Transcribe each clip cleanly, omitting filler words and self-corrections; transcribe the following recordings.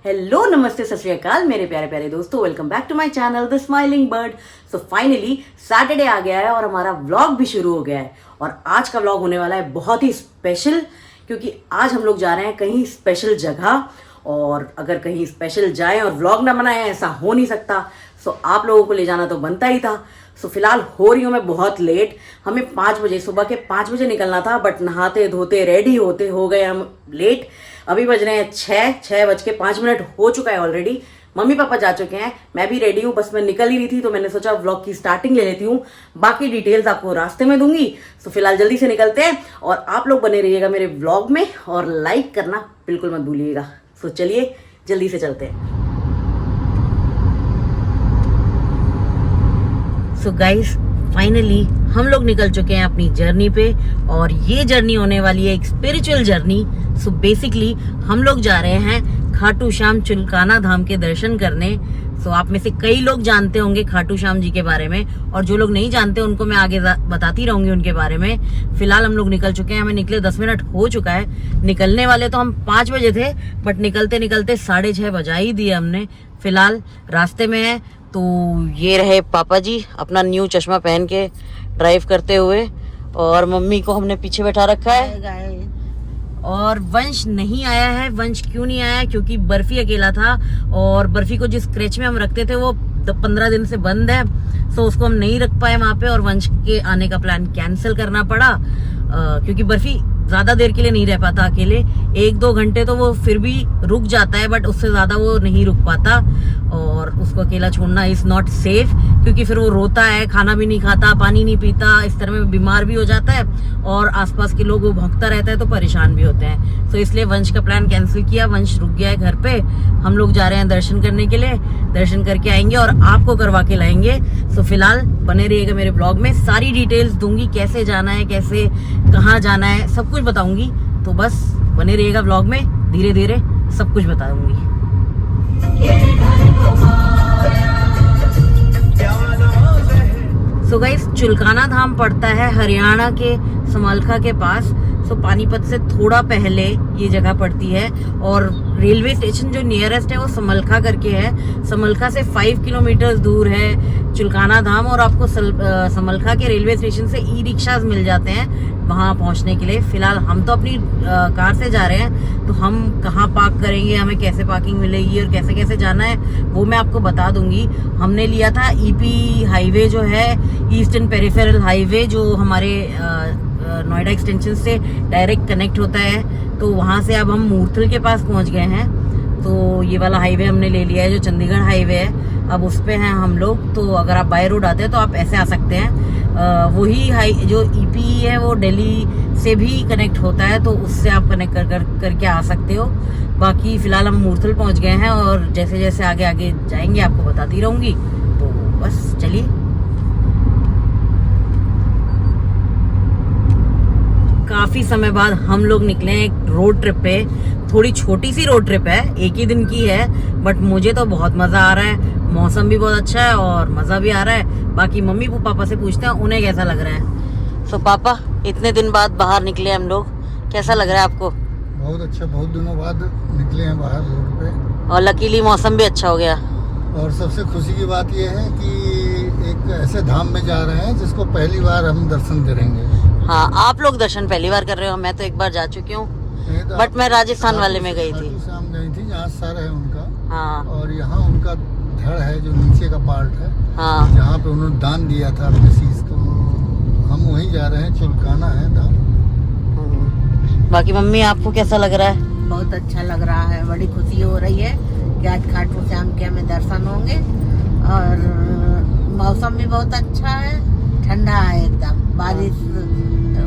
Hello नमस्ते सत श्री अकाल मेरे प्यारे प्यारे दोस्तों, welcome back to my channel the smiling bird. So finally Saturday आ गया है और हमारा व्लॉग भी शुरू हो गया है। और आज का व्लॉग होने वाला है बहुत ही स्पेशल, क्योंकि आज हम लोग जा रहे हैं कहीं स्पेशल जगह। और अगर कहीं स्पेशल जाएं और व्लॉग ना बनाएं ऐसा हो नहीं सकता। सो आप लोगों को ले जाना तो बनता ही था। सो फिलहाल हो रही हूँ मैं बहुत लेट। हमें 5 बजे, सुबह के 5 बजे निकलना था, बट नहाते धोते रेडी होते हो गए हम लेट। अभी बज रहे हैं 6:05 हो चुका है ऑलरेडी। मम्मी पापा जा चुके हैं, मैं भी रेडी हूँ, बस मैं निकल ही रही थी तो मैंने सोचा व्लॉग की स्टार्टिंग ले लेती हूँ। बाकी डिटेल्स आपको रास्ते में दूंगी। तो फिलहाल जल्दी से निकलते हैं और आप लोग बने रहिएगा मेरे व्लॉग में और लाइक करना बिल्कुल मत भूलिएगा। तो चलिए जल्दी से चलते हैं। सो गाइस फाइनली हम लोग निकल चुके हैं अपनी जर्नी पे, और ये जर्नी होने वाली है एक स्पिरिचुअल जर्नी। सो बेसिकली हम लोग जा रहे हैं खाटू श्याम चुलकाना धाम के दर्शन करने। सो आप में से कई लोग जानते होंगे खाटू श्याम जी के बारे में, और जो लोग नहीं जानते उनको मैं आगे बताती रहूंगी उनके बारे में। फिलहाल हम लोग निकल चुके हैं, हमें निकले 10 मिनट हो चुका है। निकलने वाले तो हम 5 बजे थे, बट निकलते निकलते 6:30 बजा ही दिए हमने। फिलहाल रास्ते में है। तो ये रहे पापा जी अपना न्यू चश्मा पहन के ड्राइव करते हुए, और मम्मी को हमने पीछे बैठा रखा है। और वंश नहीं आया है। वंश क्यों नहीं आया है? क्योंकि बर्फी अकेला था, और बर्फी को जिस क्रेच में हम रखते थे वो 15 दिन से बंद है। सो उसको हम नहीं रख पाए वहां पे, और वंश के आने का प्लान कैंसिल करना पड़ा। क्योंकि बर्फी ज्यादा देर के लिए नहीं रह पाता अकेले। 1-2 घंटे तो वो फिर भी रुक जाता है, बट उससे ज्यादा वो नहीं रुक पाता। और उसको अकेला छोड़ना इज नॉट सेफ, क्योंकि फिर वो रोता है, खाना भी नहीं खाता, पानी नहीं पीता, इस तरह में बीमार भी हो जाता है, और आसपास के लोग वो भौंकता रहता है तो परेशान भी होते हैं। तो इसलिए वंश का प्लान कैंसिल किया। वंश रुक गया है घर पे। हम लोग जा रहे हैं दर्शन करने के लिए। दर्शन करके आएंगे और आपको करवा के लाएंगे। सो फिलहाल बने रहिएगा मेरे ब्लॉग में, सारी डिटेल्स दूंगी, कैसे जाना है, कैसे कहाँ जाना है, सब कुछ बताऊंगी। तो बस बने रहिएगा ब्लॉग में, धीरे धीरे सब कुछ बता दूंगी। सो गाइस चुलकाना धाम पड़ता है हरियाणा के समलखा के पास। सो पानीपत से थोड़ा पहले ये जगह पड़ती है, और रेलवे स्टेशन जो नियरेस्ट है वो समलखा करके है। समलखा से 5 किलोमीटर दूर है चुलकाना धाम, और आपको समलखा के रेलवे स्टेशन से ई-रिक्शा मिल जाते हैं वहां पहुंचने के लिए। फिलहाल हम तो अपनी कार से जा रहे हैं, तो हम कहाँ पार्क करेंगे, हमें कैसे पार्किंग मिलेगी और कैसे कैसे जाना है वो मैं आपको बता दूंगी। हमने लिया था ईपी हाईवे जो है, ईस्टर्न पेरिफेरल हाईवे, जो हमारे नोएडा एक्सटेंशन से डायरेक्ट कनेक्ट होता है। तो वहां से अब हम मूर्थल के पास पहुंच गए हैं। तो ये वाला हाईवे हमने ले लिया है जो चंडीगढ़ हाईवे है, अब उस पे हैं हम लोग। तो अगर आप बाय रोड आते हैं तो आप ऐसे आ सकते हैं। वही जो ईपी है वो दिल्ली से भी कनेक्ट होता है, तो उससे आप कनेक्ट करके आ सकते हो। बाकी फिलहाल हम मूर्थल पहुंच गए हैं, और जैसे जैसे आगे आगे जाएंगे आपको बताती रहूंगी। तो बस चलिए। काफी समय बाद हम लोग निकले हैं एक रोड ट्रिप पे। थोड़ी छोटी सी रोड ट्रिप है, एक ही दिन की है, बट मुझे तो बहुत मजा आ रहा है। मौसम भी बहुत अच्छा है और मजा भी आ रहा है। बाकी मम्मी पापा से पूछते हैं उन्हें कैसा लग रहा है। सो पापा इतने दिन बाद बाहर निकले हम लोग, कैसा लग रहा है आपको? बहुत अच्छा, बहुत दिनों बाद निकले हैं बाहर रोड पे, और लकीली मौसम भी अच्छा हो गया। और सबसे खुशी की बात यह है कि एक ऐसे धाम में जा रहे हैं जिसको पहली बार हम दर्शन करेंगे। हाँ, आप लोग दर्शन पहली बार कर रहे हो, मैं तो एक बार जा चुकी हूँ, बट मैं राजस्थान वाले में गई थी। शाम गई थी जहाँ सर है उनका। हाँ, और यहाँ उनका धड़ है जो नीचे का पार्ट है। हाँ, जहाँ पे उन्होंने दान दिया था अपने शीश को, हम वहीं जा रहे हैं। चुलकाना है धाम। बाकी मम्मी आपको कैसा लग रहा है? बहुत अच्छा लग रहा है, बड़ी खुशी हो रही है कि आज खाटू श्याम के हमें दर्शन होंगे। और मौसम भी बहुत अच्छा है, ठंडा है एकदम। बारिश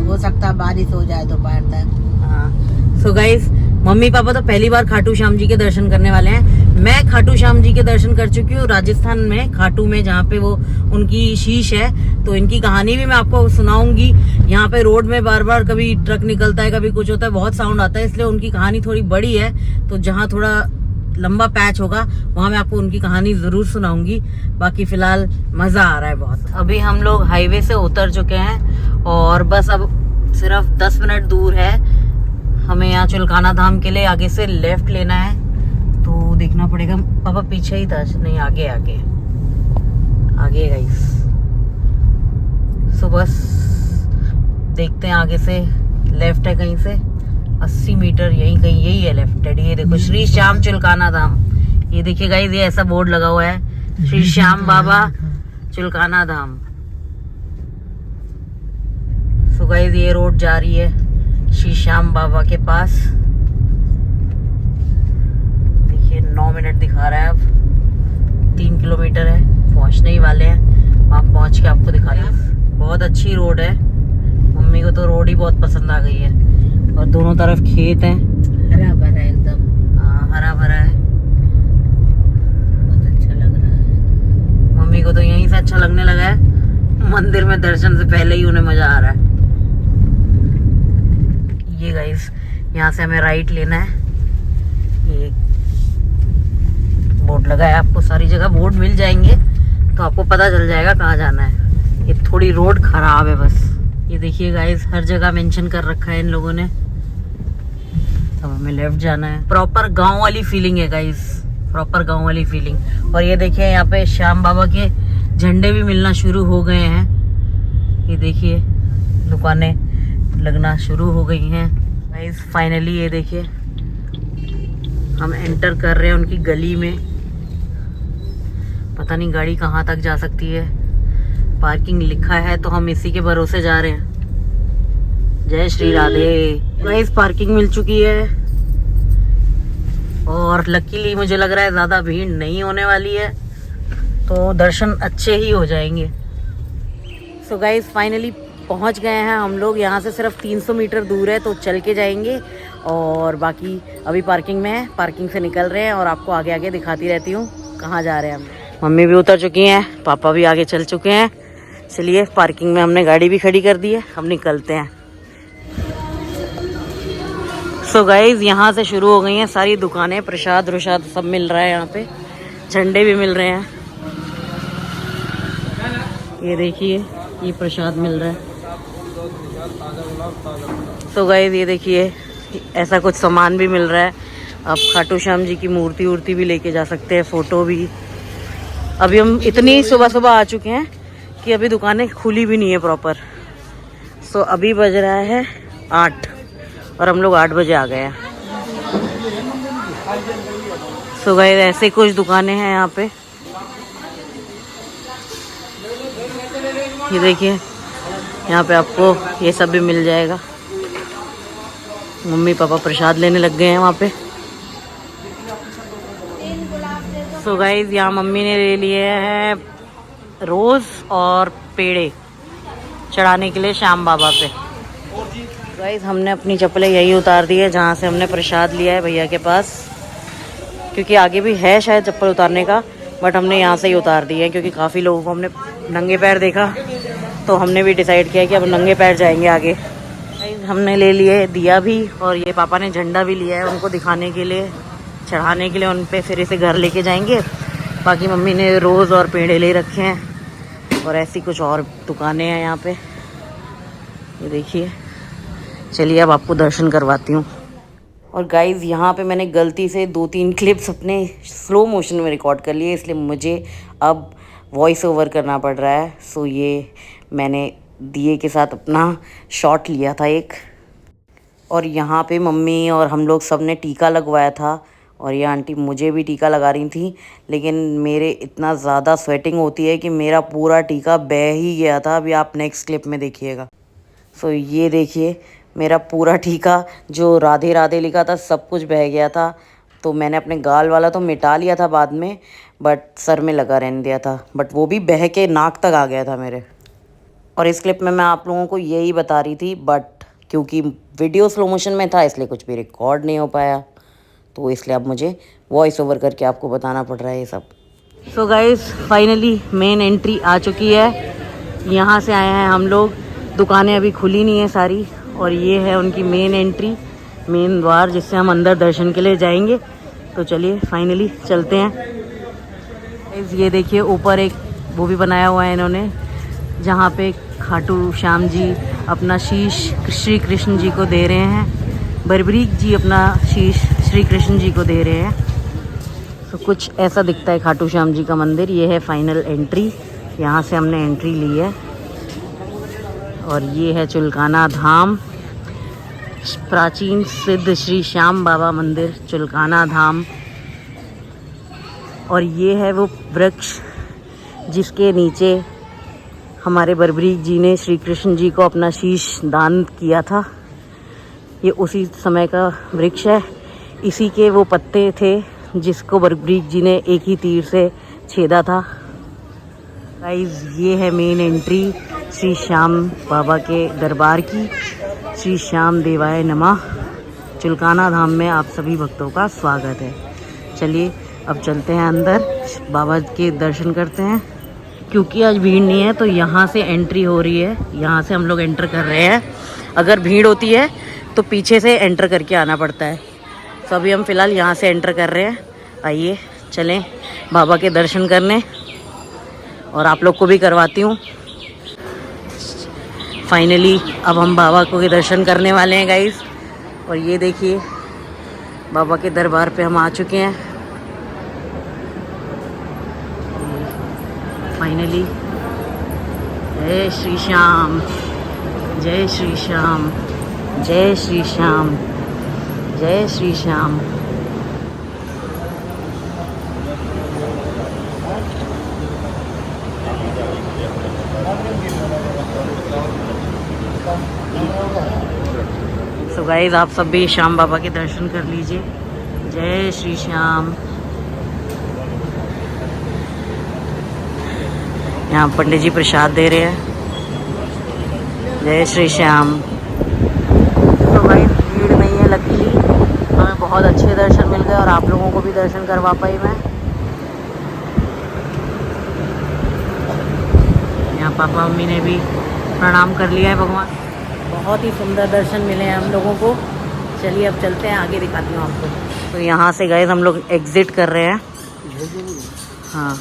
हो सकता है, बारिश हो जाए दोपहर तक। सो गाइस मम्मी पापा तो पहली बार खाटू श्याम जी के दर्शन करने वाले हैं। मैं खाटू श्याम जी के दर्शन कर चुकी हूँ राजस्थान में, खाटू में, जहाँ पे वो उनकी शीश है। तो इनकी कहानी भी मैं आपको सुनाऊंगी। यहाँ पे रोड में बार बार कभी ट्रक निकलता है, कभी कुछ होता है, बहुत साउंड आता है, इसलिए उनकी कहानी थोड़ी बड़ी है। तो जहाँ थोड़ा लंबा पैच होगा वहां मैं आपको उनकी कहानी जरूर सुनाऊंगी। बाकी फिलहाल मजा आ रहा है बहुत। अभी हम लोग हाईवे से उतर चुके हैं, और बस अब सिर्फ 10 मिनट दूर है हमें यहाँ चुलकाना धाम के लिए। आगे से लेफ्ट लेना है, तो देखना पड़ेगा। पापा पीछे ही था, नहीं आगे आगे आगे गाइस। सो बस देखते हैं आगे से, लेफ्ट है कहीं से 80 मीटर, यही कहीं यही है लेफ्ट डैडी। ये देखो श्री श्याम चुलकाना धाम, ये देखिए गाइस, ये ऐसा बोर्ड लगा हुआ है, श्री श्याम बाबा चुलकाना धाम। सो गाइस ये रोड जा रही है श्री श्याम बाबा के पास। देखिए 9 मिनट दिखा रहा है, अब 3 किलोमीटर है, पहुंचने ही वाले हैं। वहाँ पहुंच के आपको दिखा दें। बहुत अच्छी रोड है, मम्मी को तो रोड ही बहुत पसंद आ गई है। और दोनों तरफ खेत हैं, हरा भरा एकदम। हाँ हरा भरा है, बहुत अच्छा लग रहा है। मम्मी को तो यहीं से अच्छा लगने लगा है, मंदिर में दर्शन से पहले ही उन्हें मजा आ रहा है। ये गाइस यहाँ से हमें राइट लेना है, ये बोर्ड लगा है, आपको सारी जगह बोर्ड मिल जाएंगे तो आपको पता चल जाएगा कहाँ जाना है। ये थोड़ी रोड खराब है बस, ये देखिए गाइस हर जगह मेंशन कर रखा है इन लोगों ने। अब हमें लेफ्ट जाना है। प्रॉपर गांव वाली फीलिंग है गाइस, प्रॉपर गांव वाली फीलिंग। और ये देखिए यहाँ पे श्याम बाबा के झंडे भी मिलना शुरू हो गए हैं। ये देखिए दुकानें लगना शुरू हो गई हैं गाइस। फाइनली ये देखिए हम एंटर कर रहे हैं उनकी गली में। पता नहीं गाड़ी कहाँ तक जा सकती है, पार्किंग लिखा है तो हम इसी के भरोसे जा रहे हैं। जय श्री राधे। गाइस पार्किंग मिल चुकी है और लकीली मुझे लग रहा है ज़्यादा भीड़ नहीं होने वाली है, तो दर्शन अच्छे ही हो जाएंगे। सो गाइस फाइनली पहुंच गए हैं हम लोग। यहाँ से सिर्फ 300 मीटर दूर है, तो चल के जाएंगे। और बाकी अभी पार्किंग में है, पार्किंग से निकल रहे हैं और आपको आगे आगे दिखाती रहती हूँ कहाँ जा रहे हैं हम। मम्मी भी उतर चुकी हैं, पापा भी आगे चल चुके हैं। चलिए पार्किंग में हमने गाड़ी भी खड़ी कर दी है, हम निकलते हैं। सो गाइज यहाँ से शुरू हो गई हैं सारी दुकानें, प्रसाद रुशाद सब मिल रहा है यहाँ पे, झंडे भी मिल रहे हैं। ये देखिए ये प्रसाद मिल रहा है। सो गाइज ये देखिए ऐसा कुछ सामान भी मिल रहा है। आप खाटू श्याम जी की मूर्ति वूर्ति भी लेके जा सकते हैं, फोटो भी। अभी हम इतनी सुबह सुबह आ चुके हैं कि अभी दुकानें खुली भी नहीं है प्रॉपर। सो अभी बज रहा है 8 और हम लोग 8 बजे आ गए हैं। सो गाइस ऐसे कुछ दुकानें हैं यहाँ पे, ये देखिए यहाँ पे आपको ये सब भी मिल जाएगा। मम्मी पापा प्रसाद लेने लग गए हैं वहाँ पे। सो गाइस यहाँ मम्मी ने ले लिए हैं रोज़ और पेड़े चढ़ाने के लिए श्याम बाबा पे। गाइस हमने अपनी चप्पलें यही उतार दी है जहाँ से हमने प्रसाद लिया है भैया के पास, क्योंकि आगे भी है शायद चप्पल उतारने का, बट हमने यहाँ से ही उतार दी है क्योंकि काफ़ी लोगों को हमने नंगे पैर देखा, तो हमने भी डिसाइड किया कि अब नंगे पैर जाएंगे आगे। गाइस हमने ले लिए दिया भी, और ये पापा ने झंडा भी लिया है उनको दिखाने के लिए, चढ़ाने के लिए उन पे, फिर इसे घर लेके जाएंगे। बाकी मम्मी ने रोज़ और पेड़े ले रखे हैं, और ऐसी कुछ और दुकानें हैं यहाँ पे, ये देखिए। चलिए अब आपको दर्शन करवाती हूँ। और गाइज़ यहाँ पे मैंने गलती से 2-3 क्लिप्स अपने स्लो मोशन में रिकॉर्ड कर लिए, इसलिए मुझे अब वॉइस ओवर करना पड़ रहा है। सो ये मैंने दिए के साथ अपना शॉट लिया था एक, और यहाँ पे मम्मी और हम लोग सब ने टीका लगवाया था, और ये आंटी मुझे भी टीका लगा रही थी, लेकिन मेरे इतना ज़्यादा स्वेटिंग होती है कि मेरा पूरा टीका बह ही गया था। अभी आप नेक्स्ट क्लिप में देखिएगा। सो ये देखिए मेरा पूरा टीका जो राधे राधे लिखा था सब कुछ बह गया था। तो मैंने अपने गाल वाला तो मिटा लिया था बाद में, बट सर में लगा रहने दिया था, बट वो भी बह के नाक तक आ गया था मेरे। और इस क्लिप में मैं आप लोगों को यही बता रही थी, बट क्योंकि वीडियो स्लो मोशन में था इसलिए कुछ भी रिकॉर्ड नहीं हो पाया, तो इसलिए अब मुझे वॉइस ओवर करके आपको बताना पड़ रहा है ये सब। So guys finally main entry आ चुकी है। यहाँ से आए हैं हम लोग, दुकानें अभी खुली नहीं है सारी, और ये है उनकी मेन एंट्री, मेन द्वार जिससे हम अंदर दर्शन के लिए जाएंगे। तो चलिए फाइनली चलते हैं। ये देखिए ऊपर एक वो भी बनाया हुआ है इन्होंने, जहाँ पे खाटू श्याम जी अपना शीश श्री कृष्ण जी को दे रहे हैं, बरबरीक जी अपना शीश श्री कृष्ण जी को दे रहे हैं। तो कुछ ऐसा दिखता है खाटू श्याम जी का मंदिर। ये है फाइनल एंट्री, यहाँ से हमने एंट्री ली है। और ये है चुलकाना धाम, प्राचीन सिद्ध श्री श्याम बाबा मंदिर चुलकाना धाम। और ये है वो वृक्ष जिसके नीचे हमारे बरबरीक जी ने श्री कृष्ण जी को अपना शीश दान किया था। ये उसी समय का वृक्ष है, इसी के वो पत्ते थे जिसको बरबरीक जी ने एक ही तीर से छेदा था। गाइस, ये है मेन एंट्री श्री श्याम बाबा के दरबार की। श्री श्याम देवाय नमः। चुलकाना धाम में आप सभी भक्तों का स्वागत है। चलिए अब चलते हैं अंदर, बाबा के दर्शन करते हैं। क्योंकि आज भीड़ नहीं है तो यहाँ से एंट्री हो रही है, यहाँ से हम लोग एंटर कर रहे हैं। अगर भीड़ होती है तो पीछे से एंटर करके आना पड़ता है। तो अभी हम फ़िलहाल यहाँ से एंटर कर रहे हैं। आइए चलें बाबा के दर्शन करने, और आप लोग को भी करवाती हूँ। फाइनली अब हम बाबा को के दर्शन करने वाले हैं गाइस। और ये देखिए बाबा के दरबार पे हम आ चुके हैं फाइनली। जय श्री श्याम, जय श्री श्याम, जय श्री श्याम, जय श्री श्याम। सो गाइस, आप सब भी श्याम बाबा के दर्शन कर लीजिए। जय श्री श्याम। यहाँ पंडित जी प्रसाद दे रहे हैं। जय श्री श्याम। तो गाइस, भीड़ नहीं है लकीली, हमें बहुत अच्छे दर्शन मिल गए और आप लोगों को भी दर्शन करवा पाई मैं। यहाँ पापा मम्मी ने भी प्रणाम कर लिया है भगवान। बहुत ही सुंदर दर्शन मिले हैं हम लोगों को। चलिए अब चलते हैं, आगे दिखाती हूँ आपको। तो यहाँ से गाइस हम लोग एग्ज़िट कर रहे हैं। हाँ,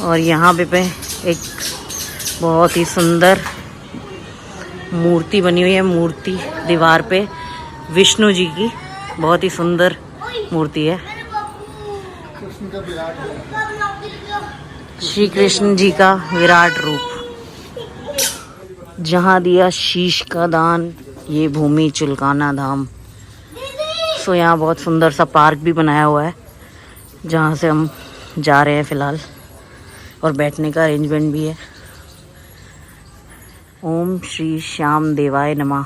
और यहाँ पे एक बहुत ही सुंदर मूर्ति बनी हुई है। मूर्ति दीवार पे विष्णु जी की बहुत ही सुंदर मूर्ति है। श्री कृष्ण जी का विराट रूप। जहाँ दिया शीश का दान, ये भूमि चुलकाना धाम। सो यहाँ बहुत सुंदर सा पार्क भी बनाया हुआ है जहाँ से हम जा रहे हैं फ़िलहाल, और बैठने का अरेंजमेंट भी है। ओम श्री श्याम देवाय नमः।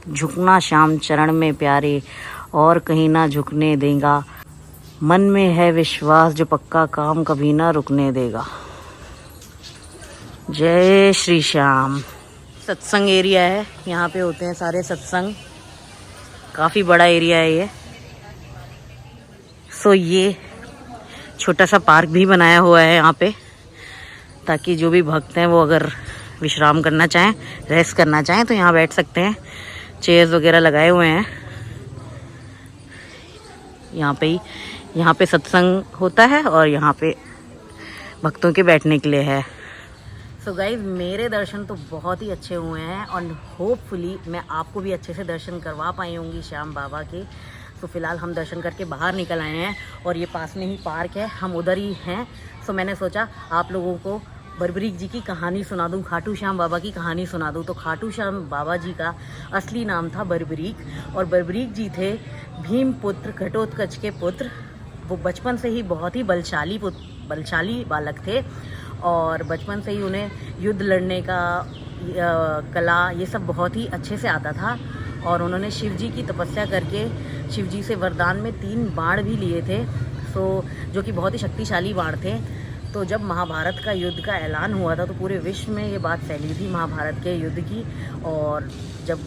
झुकना श्याम चरण में प्यारे, और कहीं ना झुकने देगा। मन में है विश्वास, जो पक्का काम कभी ना रुकने देगा। जय श्री श्याम। सत्संग एरिया है, यहाँ पे होते हैं सारे सत्संग। काफ़ी बड़ा एरिया है ये। सो ये छोटा सा पार्क भी बनाया हुआ है यहाँ पे, ताकि जो भी भक्त हैं वो अगर विश्राम करना चाहें, रेस्ट करना चाहें तो यहाँ बैठ सकते हैं। चेयर्स वगैरह लगाए हुए हैं यहाँ पे सत्संग होता है, और यहाँ पे भक्तों के बैठने के लिए है। सो गाइज, मेरे दर्शन तो बहुत ही अच्छे हुए हैं, और होपफुली मैं आपको भी अच्छे से दर्शन करवा पाई होंगी श्याम बाबा के। तो फिलहाल हम दर्शन करके बाहर निकल आए हैं, और ये पास में ही पार्क है, हम उधर ही हैं। सो मैंने सोचा आप लोगों को बरबरीक जी की कहानी सुना दूं, खाटू श्याम बाबा की कहानी सुना दूं। तो खाटू श्याम बाबा जी का असली नाम था बरबरीक, और बरबरीक जी थे भीम पुत्र, घटोत्कच के पुत्र। वो बचपन से ही बहुत ही बलशाली बालक थे, और बचपन से ही उन्हें युद्ध लड़ने का कला ये सब बहुत ही अच्छे से आता था। और उन्होंने शिव जी की तपस्या करके शिव जी से वरदान में 3 बाण भी लिए थे, जो कि बहुत ही शक्तिशाली बाण थे। तो जब महाभारत का युद्ध का ऐलान हुआ था तो पूरे विश्व में ये बात फैली थी महाभारत के युद्ध की। और जब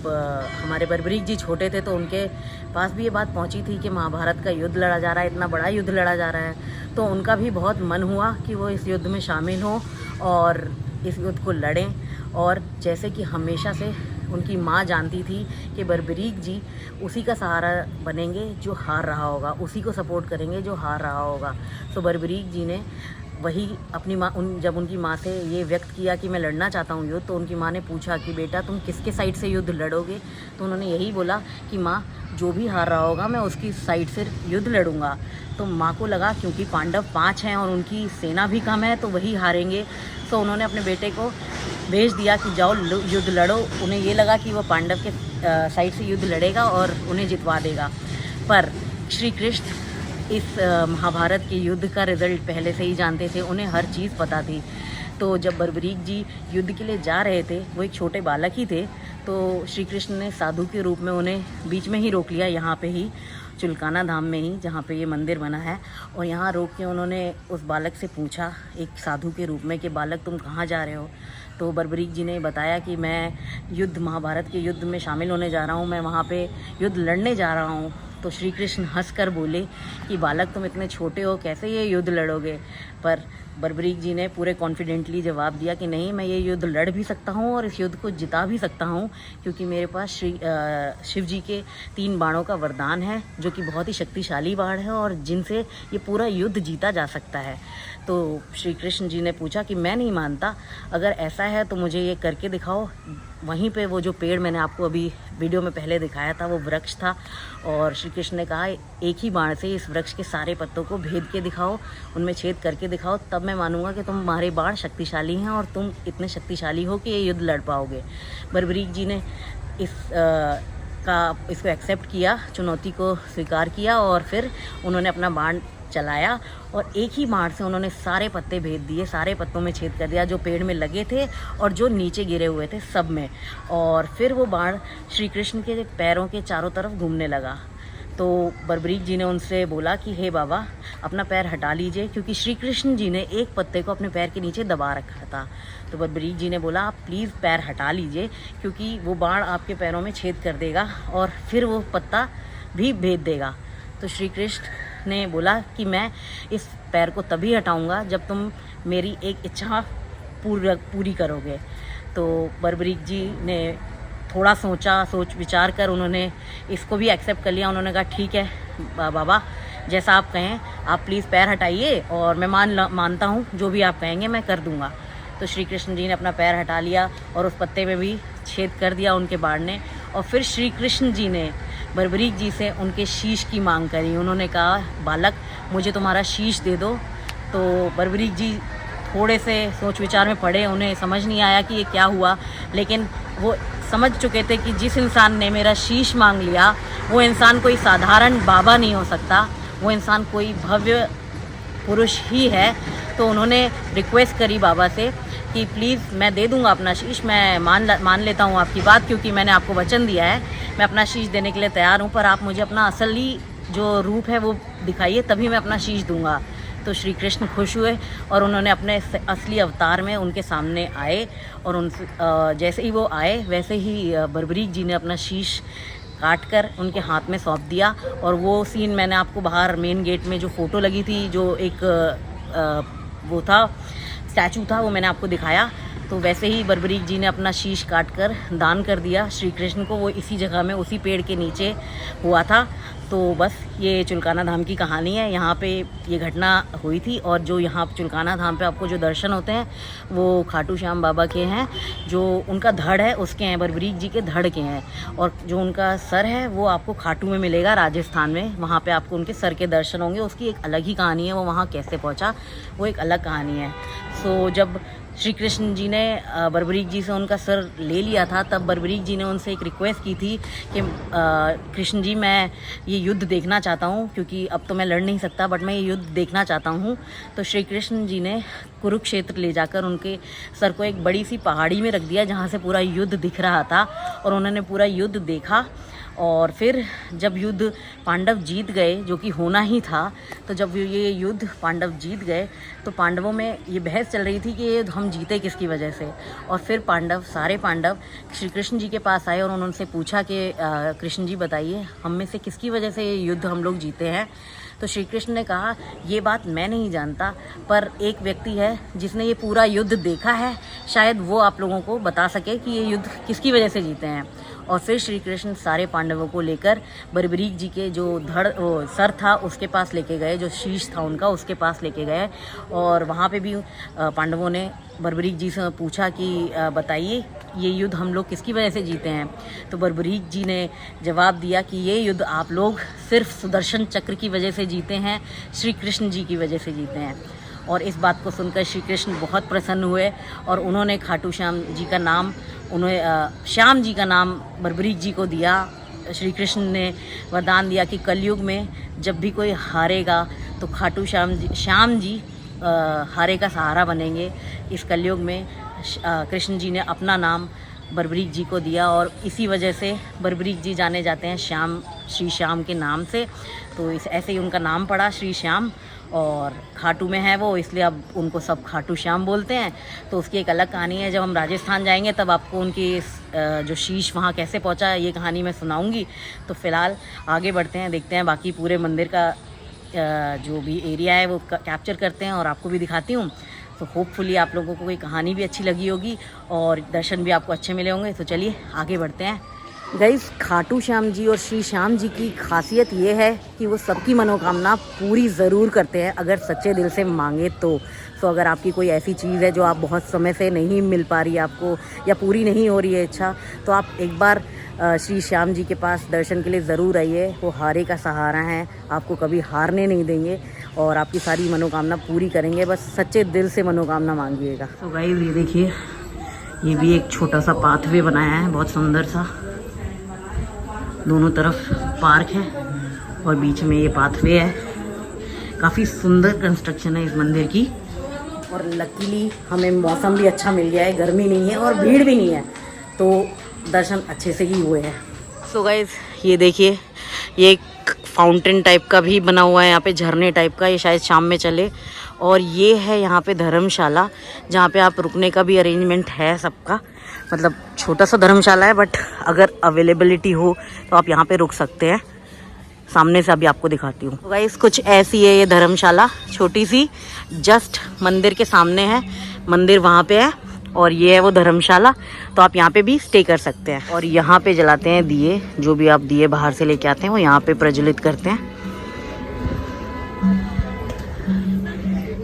हमारे बरबरीक जी छोटे थे तो उनके पास भी ये बात पहुंची थी कि महाभारत का युद्ध लड़ा जा रहा है, इतना बड़ा युद्ध लड़ा जा रहा है। तो उनका भी बहुत मन हुआ कि वो इस युद्ध में शामिल हों और इस युद्ध को लड़ें। और जैसे कि हमेशा से उनकी माँ जानती थी कि बरबरीक जी उसी का सहारा बनेंगे जो हार रहा होगा, उसी को सपोर्ट करेंगे जो हार रहा होगा। तो बरबरीक जी ने वही अपनी माँ जब उनकी माँ से ये व्यक्त किया कि मैं लड़ना चाहता हूँ युद्ध, तो उनकी माँ ने पूछा कि बेटा तुम किसके साइड से युद्ध लड़ोगे। तो उन्होंने यही बोला कि माँ जो भी हार रहा होगा मैं उसकी साइड से युद्ध लड़ूंगा। तो माँ को लगा क्योंकि पांडव 5 हैं और उनकी सेना भी कम है तो वही हारेंगे, तो उन्होंने अपने बेटे को भेज दिया कि जाओ युद्ध लड़ो। उन्हें ये लगा कि वो पांडव के साइड से युद्ध लड़ेगा और उन्हें जितवा देगा, पर श्री कृष्ण इस महाभारत के युद्ध का रिजल्ट पहले से ही जानते थे, उन्हें हर चीज़ पता थी। तो जब बर्बरीक जी युद्ध के लिए जा रहे थे, वो एक छोटे बालक ही थे, तो श्री कृष्ण ने साधु के रूप में उन्हें बीच में ही रोक लिया, यहाँ पे ही चुलकाना धाम में ही जहाँ पे ये मंदिर बना है। और यहाँ रोक के उन्होंने उस बालक से पूछा एक साधु के रूप में कि बालक तुम कहाँ जा रहे हो। तो बर्बरीक जी ने बताया कि मैं युद्ध महाभारत के युद्ध में शामिल होने जा रहा हूँ, मैं वहाँ पे युद्ध लड़ने जा रहा हूँ। तो श्री कृष्ण हंसकर बोले कि बालक तुम इतने छोटे हो, कैसे ये युद्ध लड़ोगे। पर बर्बरीक जी ने पूरे कॉन्फिडेंटली जवाब दिया कि नहीं, मैं ये युद्ध लड़ भी सकता हूँ और इस युद्ध को जिता भी सकता हूँ, क्योंकि मेरे पास शिव जी के 3 बाणों का वरदान है, जो कि बहुत ही शक्तिशाली बाण है और जिनसे ये पूरा युद्ध जीता जा सकता है। तो श्री कृष्ण जी ने पूछा कि मैं नहीं मानता, अगर ऐसा है तो मुझे ये करके दिखाओ। वहीं पे वो जो पेड़ मैंने आपको अभी वीडियो में पहले दिखाया था, वो वृक्ष था, और श्री कृष्ण ने कहा एक ही बाण से इस वृक्ष के सारे पत्तों को भेद के दिखाओ, उनमें छेद करके दिखाओ, तब मैं मानूंगा कि तुम्हारे बाण शक्तिशाली हैं और तुम इतने शक्तिशाली हो कि ये युद्ध लड़ पाओगे। बर्बरीक जी ने इसको एक्सेप्ट किया, चुनौती को स्वीकार किया, और फिर उन्होंने अपना बाण चलाया और एक ही बाण से उन्होंने सारे पत्ते भेद दिए, सारे पत्तों में छेद कर दिया जो पेड़ में लगे थे और जो नीचे गिरे हुए थे सब में। और फिर वो बाण श्री कृष्ण के पैरों के चारों तरफ घूमने लगा। तो बर्बरीक जी ने उनसे बोला कि हे बाबा, अपना पैर हटा लीजिए, क्योंकि श्री कृष्ण जी ने एक पत्ते को अपने पैर के नीचे दबा रखा था। तो बर्बरीक जी ने बोला आप प्लीज़ पैर हटा लीजिए, क्योंकि वो बाण आपके पैरों में छेद कर देगा और फिर वो पत्ता भी भेद देगा। तो श्री कृष्ण ने बोला कि मैं इस पैर को तभी हटाऊंगा जब तुम मेरी एक इच्छा पूरी करोगे। तो बर्बरीक जी ने थोड़ा सोच विचार कर उन्होंने इसको भी एक्सेप्ट कर लिया। उन्होंने कहा ठीक है बाबा, जैसा आप कहें, आप प्लीज़ पैर हटाइए और मैं मानता हूँ, जो भी आप कहेंगे मैं कर दूँगा। तो श्री कृष्ण जी ने अपना पैर हटा लिया और उस पत्ते में भी छेद कर दिया उनके बाण ने। और फिर श्री कृष्ण जी ने बर्बरीक जी से उनके शीश की मांग करी। उन्होंने कहा बालक, मुझे तुम्हारा शीश दे दो। तो बर्बरीक जी थोड़े से सोच विचार में पड़े, उन्हें समझ नहीं आया कि ये क्या हुआ, लेकिन वो समझ चुके थे कि जिस इंसान ने मेरा शीश मांग लिया वो इंसान कोई साधारण बाबा नहीं हो सकता, वो इंसान कोई भव्य पुरुष ही है। तो उन्होंने रिक्वेस्ट करी बाबा से कि प्लीज़ मैं दे दूंगा अपना शीश, मैं मान लेता हूँ आपकी बात, क्योंकि मैंने आपको वचन दिया है, मैं अपना शीश देने के लिए तैयार हूँ, पर आप मुझे अपना असली जो रूप है वो दिखाइए, तभी मैं अपना शीश दूंगा। तो श्री कृष्ण खुश हुए और उन्होंने अपने असली अवतार में उनके सामने आए, और उनसे जैसे ही वो आए वैसे ही बर्बरीक जी ने अपना शीश काट कर उनके हाथ में सौंप दिया। और वो सीन मैंने आपको बाहर मेन गेट में जो फ़ोटो लगी थी, जो एक वो था स्टैचू था, वो मैंने आपको दिखाया। तो वैसे ही बर्बरीक जी ने अपना शीश काट कर दान कर दिया श्री कृष्ण को। वो इसी जगह में उसी पेड़ के नीचे हुआ था। तो बस ये चुलकाना धाम की कहानी है। यहाँ पे ये घटना हुई थी, और जो यहाँ चुलकाना धाम पे आपको जो दर्शन होते हैं वो खाटू श्याम बाबा के हैं। जो उनका धड़ है उसके हैं, बर्बरीक जी के धड़ के हैं, और जो उनका सर है वो आपको खाटू में मिलेगा, राजस्थान में। वहाँ पे आपको उनके सर के दर्शन होंगे। उसकी एक अलग ही कहानी है, वो वहाँ कैसे पहुँचा वो एक अलग कहानी है। सो जब श्री कृष्ण जी ने बर्बरीक जी से उनका सर ले लिया था, तब बर्बरीक जी ने उनसे एक रिक्वेस्ट की थी कि कृष्ण जी, मैं ये युद्ध देखना चाहता हूँ, क्योंकि अब तो मैं लड़ नहीं सकता, बट मैं ये युद्ध देखना चाहता हूँ। तो श्री कृष्ण जी ने कुरुक्षेत्र ले जाकर उनके सर को एक बड़ी सी पहाड़ी में रख दिया, जहाँ से पूरा युद्ध दिख रहा था, और उन्होंने पूरा युद्ध देखा। और फिर जब युद्ध पांडव जीत गए, जो कि होना ही था, तो जब ये युद्ध पांडव जीत गए तो पांडवों में ये बहस चल रही थी कि हम जीते किसकी वजह से। और फिर सारे पांडव श्री कृष्ण जी के पास आए और उनसे पूछा कि कृष्ण जी बताइए, हम में से किसकी वजह से ये युद्ध हम लोग जीते हैं। तो श्री कृष्ण ने कहा ये बात मैं नहीं जानता, पर एक व्यक्ति है जिसने ये पूरा युद्ध देखा है, शायद वो आप लोगों को बता सके कि ये युद्ध किसकी वजह से जीते हैं। और फिर श्री कृष्ण सारे पांडवों को लेकर बर्बरीक जी के जो सर था उसके पास लेके गए, जो शीश था उनका उसके पास लेके गए। और वहाँ पे भी पांडवों ने बर्बरीक जी से पूछा कि बताइए ये युद्ध हम लोग किसकी वजह से जीते हैं? तो बर्बरीक जी ने जवाब दिया कि ये युद्ध आप लोग सिर्फ सुदर्शन चक्र की वजह से जीते हैं, श्री कृष्ण जी की वजह से जीते हैं। और इस बात को सुनकर श्री कृष्ण बहुत प्रसन्न हुए और उन्होंने खाटू श्याम जी का नाम श्याम जी का नाम बर्बरीक जी को दिया। श्री कृष्ण ने वरदान दिया कि कलयुग में जब भी कोई हारेगा तो खाटू श्याम जी हारे का सहारा बनेंगे। इस कलयुग में कृष्ण जी ने अपना नाम बर्बरीक जी को दिया और इसी वजह से बर्बरीक जी जाने जाते हैं श्री श्याम के नाम से। तो ऐसे ही उनका नाम पड़ा श्री श्याम, और खाटू में है वो, इसलिए अब उनको सब खाटू श्याम बोलते हैं। तो उसकी एक अलग कहानी है, जब हम राजस्थान जाएंगे तब आपको उनकी जो शीश वहाँ कैसे पहुँचा ये कहानी मैं सुनाऊंगी। तो फ़िलहाल आगे बढ़ते हैं, देखते हैं बाकी पूरे मंदिर का जो भी एरिया है वो कैप्चर करते हैं और आपको भी दिखाती हूँ। तो होपफुली आप लोगों को कोई कहानी भी अच्छी लगी होगी और दर्शन भी आपको अच्छे मिले होंगे। तो चलिए आगे बढ़ते हैं। गाइस, खाटू श्याम जी और श्री श्याम जी की खासियत ये है कि वो सबकी मनोकामना पूरी ज़रूर करते हैं अगर सच्चे दिल से मांगे तो। अगर आपकी कोई ऐसी चीज़ है जो आप बहुत समय से नहीं मिल पा रही है आपको, या पूरी नहीं हो रही है इच्छा, तो आप एक बार श्री श्याम जी के पास दर्शन के लिए ज़रूर आइए। वो हारे का सहारा हैं, आपको कभी हारने नहीं देंगे और आपकी सारी मनोकामना पूरी करेंगे। बस सच्चे दिल से मनोकामना मांगिएगा। तो गाइस, ये देखिए, ये भी एक छोटा सा पाथवे बनाया है, बहुत सुंदर सा। दोनों तरफ पार्क है और बीच में ये पाथवे है। काफ़ी सुंदर कंस्ट्रक्शन है इस मंदिर की। और लकीली हमें मौसम भी अच्छा मिल गया है, गर्मी नहीं है और भीड़ भी नहीं है, तो दर्शन अच्छे से ही हुए हैं। सो गाइस, ये देखिए, ये एक फाउंटेन टाइप का भी बना हुआ है यहाँ पे, झरने टाइप का। ये शायद शाम में चले। और ये है यहाँ पे धर्मशाला, जहाँ पे आप रुकने का भी अरेंजमेंट है सबका। मतलब छोटा सा धर्मशाला है, बट अगर अवेलेबिलिटी हो तो आप यहाँ पे रुक सकते हैं। सामने से अभी आपको दिखाती हूँ। तो गाइस, कुछ ऐसी है ये धर्मशाला, छोटी सी, जस्ट मंदिर के सामने है। मंदिर वहाँ पे है और ये है वो धर्मशाला। तो आप यहाँ पे भी स्टे कर सकते हैं। और यहाँ पे जलाते हैं दिए, जो भी आप दिए बाहर से लेके आते हैं वो यहाँ पे प्रज्वलित करते हैं।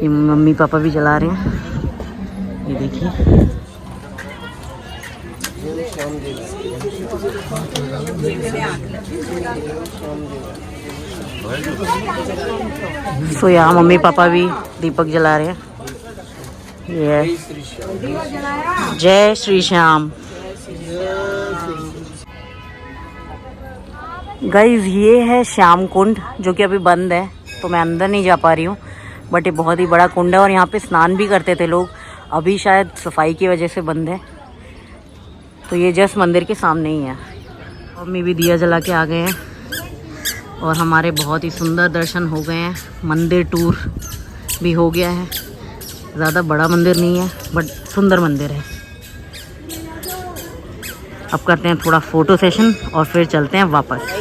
ये मम्मी पापा भी जला रहे हैं, ये देखिए। यहाँ मम्मी पापा भी दीपक जला रहे हैं। ये जय श्री श्याम। गाइज, ये है श्याम कुंड, जो कि अभी बंद है, तो मैं अंदर नहीं जा पा रही हूँ। बट ये बहुत ही बड़ा कुंड है और यहाँ पे स्नान भी करते थे लोग। अभी शायद सफाई की वजह से बंद है। तो ये जस्ट मंदिर के सामने ही है। मम्मी भी दिया जला के आ गए हैं और हमारे बहुत ही सुंदर दर्शन हो गए हैं। मंदिर टूर भी हो गया है। ज़्यादा बड़ा मंदिर नहीं है, बट सुंदर मंदिर है। अब करते हैं थोड़ा फ़ोटो सेशन और फिर चलते हैं वापस।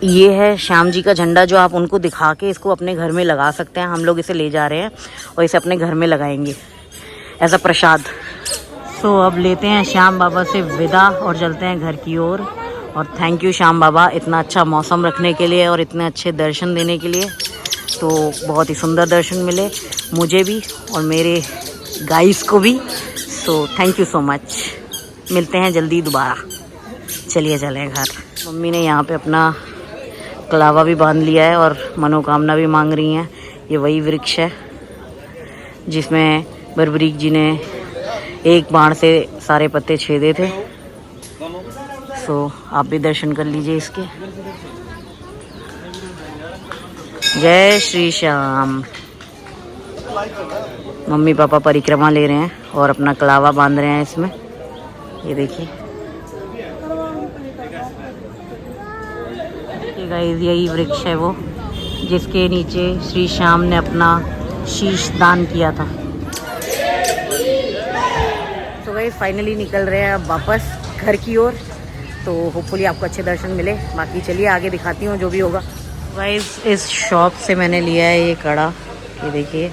ये है श्याम जी का झंडा, जो आप उनको दिखा के इसको अपने घर में लगा सकते हैं। हम लोग इसे ले जा रहे हैं और इसे अपने घर में लगाएंगे एज अ प्रसाद। तो अब लेते हैं श्याम बाबा से विदा और चलते हैं घर की ओर। और थैंक यू श्याम बाबा, इतना अच्छा मौसम रखने के लिए और इतने अच्छे दर्शन देने के लिए। तो बहुत ही सुंदर दर्शन मिले मुझे भी और मेरे गाइस को भी। So thank you so much. मिलते हैं जल्दी दोबारा। चलिए चलें घर। मम्मी ने यहाँ पे अपना कलावा भी बांध लिया है और मनोकामना भी मांग रही हैं। ये वही वृक्ष है जिसमें बर्बरीक जी ने एक बाण से सारे पत्ते छेदे थे। सो आप भी दर्शन कर लीजिए इसके। जय श्री श्याम। मम्मी पापा परिक्रमा ले रहे हैं और अपना कलावा बांध रहे हैं इसमें। ये देखिए गाइस, यही वृक्ष है वो जिसके नीचे श्री श्याम ने अपना शीश दान किया था। तो गाइस, फाइनली निकल रहे हैं अब वापस घर की ओर। तो होपफुली आपको अच्छे दर्शन मिले। बाकी चलिए आगे दिखाती हूँ जो भी होगा। गाइस, इस शॉप से मैंने लिया है ये कड़ा, ये देखिए,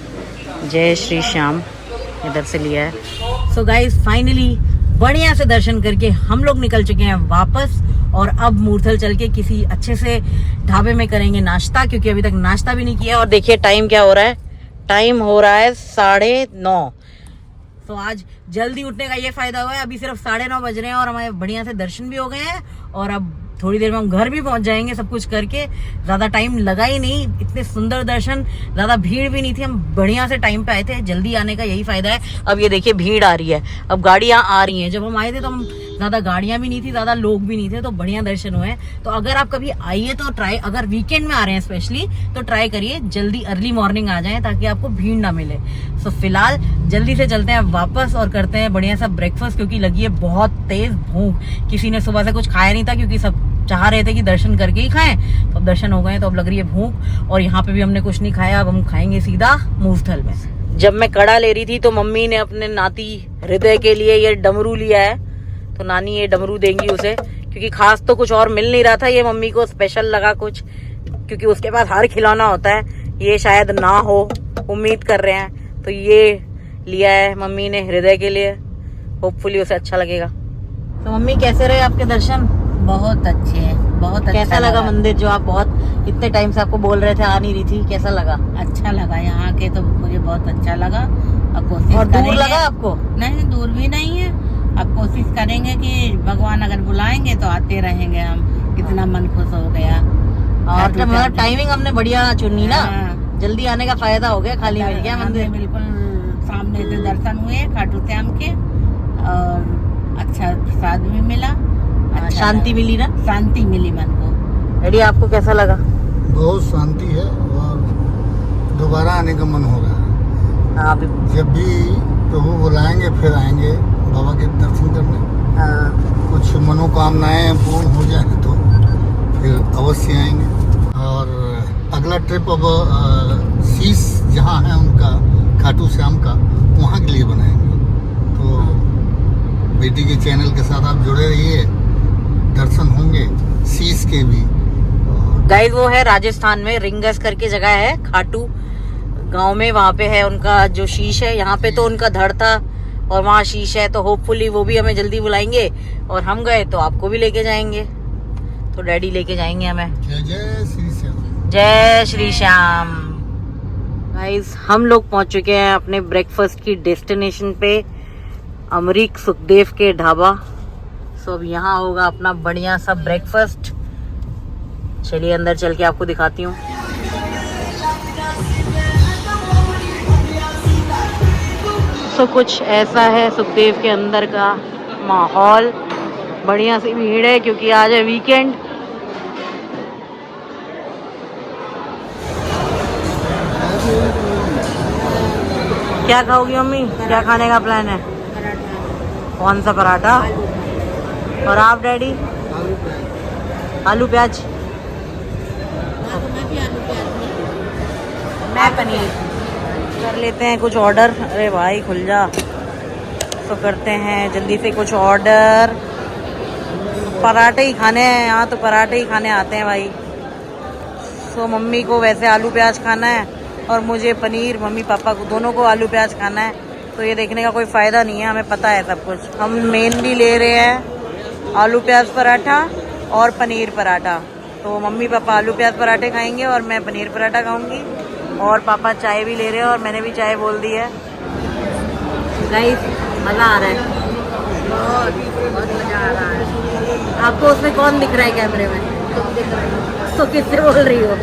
जय श्री श्याम, इधर से लिया है। सो गाइस, फाइनली बढ़िया से दर्शन करके हम लोग निकल चुके हैं वापस। और अब मूर्थल चल के किसी अच्छे से ढाबे में करेंगे नाश्ता, क्योंकि अभी तक नाश्ता भी नहीं किया। और देखिए टाइम क्या हो रहा है, टाइम हो रहा है 9:30। तो आज जल्दी उठने का ये फायदा हुआ है, अभी सिर्फ 9:30 बज रहे हैं और हमारे बढ़िया से दर्शन भी हो गए हैं और अब थोड़ी देर में हम घर भी पहुंच जाएंगे सब कुछ करके। ज्यादा टाइम लगा ही नहीं, इतने सुंदर दर्शन, ज्यादा भीड़ भी नहीं थी, हम बढ़िया से टाइम पे आए थे। जल्दी आने का यही फायदा है। अब ये देखिए भीड़ आ रही है, अब गाड़ियां आ रही हैं। जब हम आए थे तो हम ज्यादा गाड़ियां भी नहीं थी, ज्यादा लोग भी नहीं थे, तो बढ़िया दर्शन हुए। तो अगर आप कभी आइए तो ट्राई, अगर वीकेंड में आ रहे हैं स्पेशली तो ट्राई करिए जल्दी अर्ली मॉर्निंग आ जाएं ताकि आपको भीड़ ना मिले। सो फिलहाल जल्दी से चलते हैं वापस और करते हैं बढ़िया सा ब्रेकफास्ट, क्योंकि लगी है बहुत तेज भूख। किसी ने सुबह से कुछ खाया नहीं था क्योंकि सब चाह रहे थे कि दर्शन करके ही खाएं, तो अब दर्शन हो गए तो अब लग रही है भूख। और यहाँ पे भी हमने कुछ नहीं खाया, अब हम खाएंगे सीधा मूवस्थल में। जब मैं कड़ा ले रही थी तो मम्मी ने अपने नाती हृदय के लिए ये डमरू लिया है, तो नानी ये डमरू देंगी उसे, क्योंकि खास तो कुछ और मिल नहीं रहा था, ये मम्मी को स्पेशल लगा कुछ, क्योंकि उसके पास हर खिलौना होता है, ये शायद ना हो, उम्मीद कर रहे हैं, तो ये लिया है मम्मी ने हृदय के लिए, होपफुली उसे अच्छा लगेगा। तो मम्मी कैसे रहे आपके दर्शन? बहुत अच्छे हैं, बहुत अच्छा कैसा लगा मंदिर जो आप बहुत इतने टाइम से आपको बोल रहे थे आ नहीं रही थी, कैसा लगा? अच्छा लगा यहाँ के, तो मुझे बहुत अच्छा लगा। और कोशिश और दूर करेंगे, लगा आपको? नहीं दूर भी नहीं है। अब कोशिश करेंगे कि भगवान अगर बुलाएंगे तो आते रहेंगे हम। कितना मन खुश हो गया। और टाइमिंग हमने बढ़िया चुनी ना, हाँ। जल्दी आने का फायदा हो गया, खाली मिल गया मंदिर। बिल्कुल सामने से दर्शन हुए खाटू श्याम के, और अच्छा प्रसाद भी मिला, अच्छा शांति मिली ना? शांति मिली मन को। डैडी आपको कैसा लगा? बहुत शांति है और दोबारा आने का मन हो रहा है। हाँ अभी जब भी प्रभु बुलाएंगे फिर आएंगे बाबा के दर्शन करने। हाँ। कुछ मनोकामनाएं पूर्ण हो जाए तो फिर अवश्य आएंगे। और अगला ट्रिप अब शीश जहाँ है उनका खाटू श्याम का, वहाँ के लिए बनाएंगे। तो बेटी के चैनल के साथ आप जुड़े रहिए, दर्शन होंगे शीश के भी। गाइस वो है राजस्थान में, रिंगस करके जगह है खाटू गांव में, वहाँ पे है उनका जो शीश है। यहाँ पे तो उनका धड़ था और वहाँ शीश है, तो होपफुली वो भी हमें जल्दी बुलाएंगे और हम गए तो आपको भी लेके जाएंगे। तो डैडी लेके जाएंगे हमें। जय जय श्री श्याम। जय श्री श्याम। गाइस हम लोग पहुंच चुके हैं अपने ब्रेकफास्ट की डेस्टिनेशन पे, अमरीक सुखदेव के ढाबा। सो अब यहाँ होगा अपना बढ़िया सा ब्रेकफास्ट। चलिए अंदर चल के आपको दिखाती हूँ। तो कुछ ऐसा है सुखदेव के अंदर का माहौल, बढ़िया सी भीड़ है क्योंकि आज है वीकेंड। क्या खाओगी मम्मी? क्या खाने का प्लान है? कौन सा पराठा? और आप डैडी? आलू प्याज। मैं पनीर। कर लेते हैं कुछ ऑर्डर। अरे भाई खुल जा। तो करते हैं जल्दी से कुछ ऑर्डर। पराठे ही खाने हैं यहाँ, तो पराठे ही खाने आते हैं भाई। सो मम्मी को वैसे आलू प्याज खाना है और मुझे पनीर, मम्मी पापा को दोनों को आलू प्याज खाना है। तो ये देखने का कोई फ़ायदा नहीं है, हमें पता है सब कुछ। हम मेनली ले रहे हैं आलू प्याज पराठा और पनीर पराठा। तो मम्मी पापा आलू प्याज पराठे खाएंगे और मैं पनीर पराठा खाऊंगी। और पापा चाय भी ले रहे हैं और मैंने भी चाय बोल दी है। गाइस मज़ा आ रहा है, बहुत मज़ा आ रहा है। आपको उसमें कौन दिख रहा है कैमरे में? तो किससे बोल रही हो?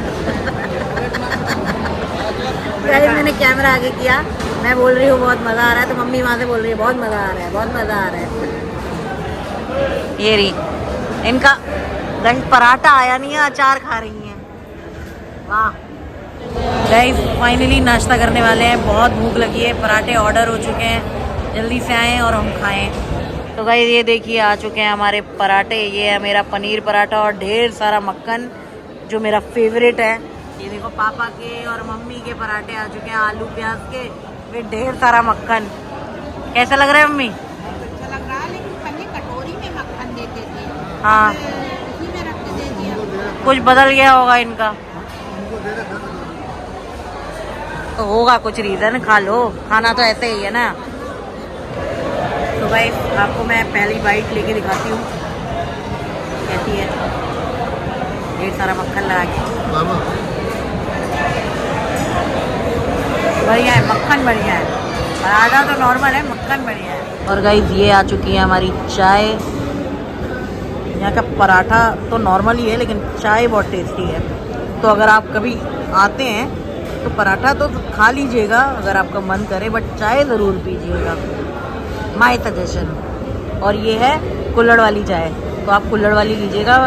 गाइस मैंने कैमरा आगे किया, मैं बोल रही हूँ बहुत मज़ा आ रहा है, तो मम्मी वहाँ से बोल रही है बहुत मज़ा आ रहा है, बहुत मज़ा आ रहा है। ये रही इनका पराठा आया नहीं है, अचार खा रही हैं। वाह गाइस फाइनली नाश्ता करने वाले हैं, बहुत भूख लगी है। पराठे ऑर्डर हो चुके हैं, जल्दी से आएँ और हम खाएं। तो गाइस ये देखिए आ चुके हैं हमारे पराठे। ये है मेरा पनीर पराठा और ढेर सारा मक्खन जो मेरा फेवरेट है। ये देखो पापा के और मम्मी के पराठे आ चुके हैं आलू प्याज के, वे ढेर सारा मक्खन। कैसा लग रहा है मम्मी? अच्छा लग रहा है, लेकिन पहले कटोरी में मक्खन देते थे, हाँ इसी में रख के दे दिया। कुछ बदल गया होगा इनका, तो होगा कुछ रीज़न। खा लो, खाना तो ऐसे ही है ना। तो भाई आपको मैं पहली बाइट लेके दिखाती हूँ कैसी है। ढेर सारा मक्खन लगा के, बढ़िया है मक्खन, बढ़िया है। पराठा तो नॉर्मल है, मक्खन बढ़िया है। और गाइस ये आ चुकी है हमारी चाय। यहाँ का पराठा तो नॉर्मल ही है लेकिन चाय बहुत टेस्टी है। तो अगर आप कभी आते हैं तो पराठा तो खा लीजिएगा अगर आपका मन करे, बट चाय ज़रूर पीजिएगा, माय सजेशन। और ये है कुल्हड़ वाली चाय, तो आप कुल्हड़ वाली लीजिएगा।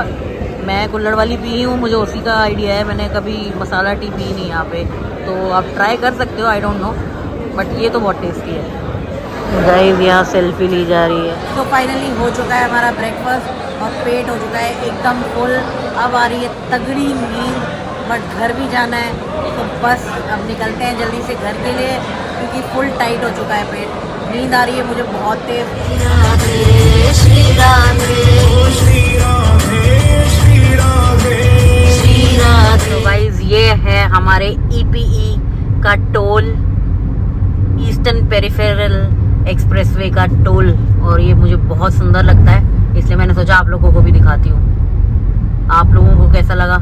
मैं कुल्हड़ वाली पी हूँ, मुझे उसी का आइडिया है, मैंने कभी मसाला टी पी नहीं यहाँ पे, तो आप ट्राई कर सकते हो, आई डोंट नो, बट ये तो बहुत टेस्टी है। गाइस यहाँ सेल्फी ली जा रही है। तो फाइनली हो चुका है हमारा ब्रेकफास्ट और पेट हो चुका है एकदम फुल। अब आ रही है तगड़ी नींद, बट घर भी जाना है, तो बस अब निकलते हैं जल्दी से घर के लिए क्योंकि फुल टाइट हो चुका है पेट। नींद आ रही है मुझे बहुत तेज। तो गाइस ये है हमारे EPE का टोल, ईस्टर्न पेरिफेरल एक्सप्रेसवे का टोल, और ये मुझे बहुत सुंदर लगता है, इसलिए मैंने सोचा आप लोगों को भी दिखाती हूँ। आप लोगों को कैसा लगा?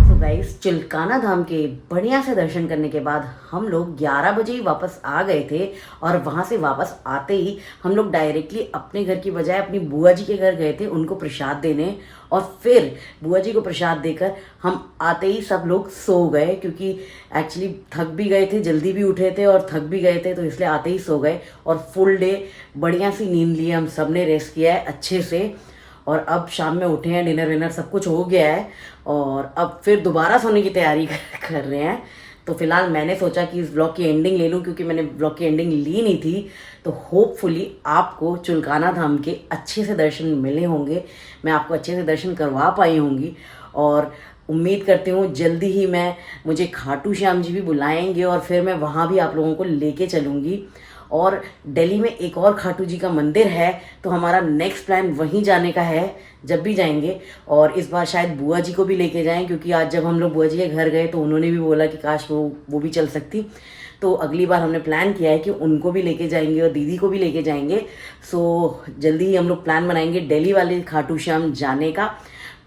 तो गाइस चिल्काना धाम के बढ़िया से दर्शन करने के बाद हम लोग 11 बजे ही वापस आ गए थे, और वहाँ से वापस आते ही हम लोग डायरेक्टली अपने घर की बजाय अपनी बुआ जी के घर गए थे उनको प्रसाद देने, और फिर बुआ जी को प्रसाद देकर हम आते ही सब लोग सो गए क्योंकि एक्चुअली थक भी गए थे, जल्दी भी उठे थे और थक भी गए थे, तो इसलिए आते ही सो गए। और फुल डे बढ़िया सी नींद ली, हम सब ने रेस्ट किया है अच्छे से, और अब शाम में उठे हैं, डिनर विनर सब कुछ हो गया है, और अब फिर दोबारा सोने की तैयारी कर रहे हैं। तो फिलहाल मैंने सोचा कि इस ब्लॉग की एंडिंग ले लूँ क्योंकि मैंने ब्लॉग की एंडिंग ली नहीं थी, तो होपफुली आपको चिल्काना धाम के अच्छे से दर्शन मिले होंगे, मैं आपको अच्छे से दर्शन करवा पाई होंगी, और उम्मीद करती हूँ जल्दी ही मुझे खाटू श्याम जी भी बुलाएंगे और फिर मैं वहाँ भी आप लोगों को लेके चलूँगी। और दिल्ली में एक और खाटू जी का मंदिर है, तो हमारा नेक्स्ट प्लान वहीं जाने का है जब भी जाएंगे, और इस बार शायद बुआ जी को भी लेके जाएं क्योंकि आज जब हम लोग बुआ जी के घर गए तो उन्होंने भी बोला कि काश वो भी चल सकती, तो अगली बार हमने प्लान किया है कि उनको भी लेके जाएंगे और दीदी को भी लेके जाएंगे। सो जल्दी ही हम लोग प्लान बनाएंगे दिल्ली वाले खाटू श्याम जाने का,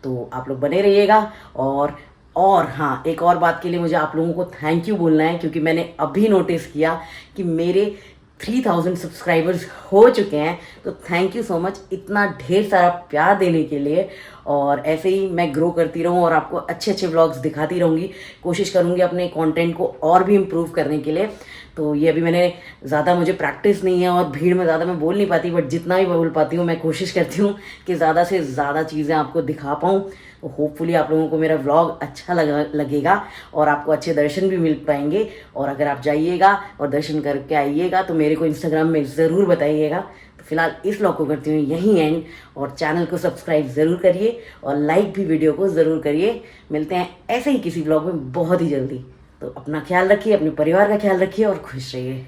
तो आप लोग बने रहिएगा। और हाँ, एक और बात के लिए मुझे आप लोगों को थैंक यू बोलना है क्योंकि मैंने अभी नोटिस किया कि मेरे 3000 सब्सक्राइबर्स हो चुके हैं, तो थैंक यू सो मच इतना ढेर सारा प्यार देने के लिए, और ऐसे ही मैं ग्रो करती रहूँ और आपको अच्छे अच्छे व्लॉग्स दिखाती रहूँगी, कोशिश करूँगी अपने कंटेंट को और भी इम्प्रूव करने के लिए। तो ये अभी मैंने ज़्यादा, मुझे प्रैक्टिस नहीं है और भीड़ में ज़्यादा मैं बोल नहीं पाती, बट जितना भी बोल पाती हूँ मैं कोशिश करती हूँ कि ज़्यादा से ज़्यादा चीज़ें आपको दिखा पाऊँ। तो होपफुली आप लोगों को मेरा व्लॉग अच्छा लगेगा और आपको अच्छे दर्शन भी मिल पाएंगे। और अगर आप जाइएगा और दर्शन करके आइएगा तो मेरे को इंस्टाग्राम में ज़रूर बताइएगा। तो फिलहाल इस व्लॉग को करती हूँ यहीं एंड, और चैनल को सब्सक्राइब ज़रूर करिए और लाइक भी वीडियो को ज़रूर करिए। मिलते हैं ऐसे ही किसी व्लॉग में बहुत ही जल्दी। तो अपना ख्याल रखिए, अपने परिवार का ख्याल रखिए और खुश रहिए।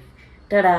टाटा।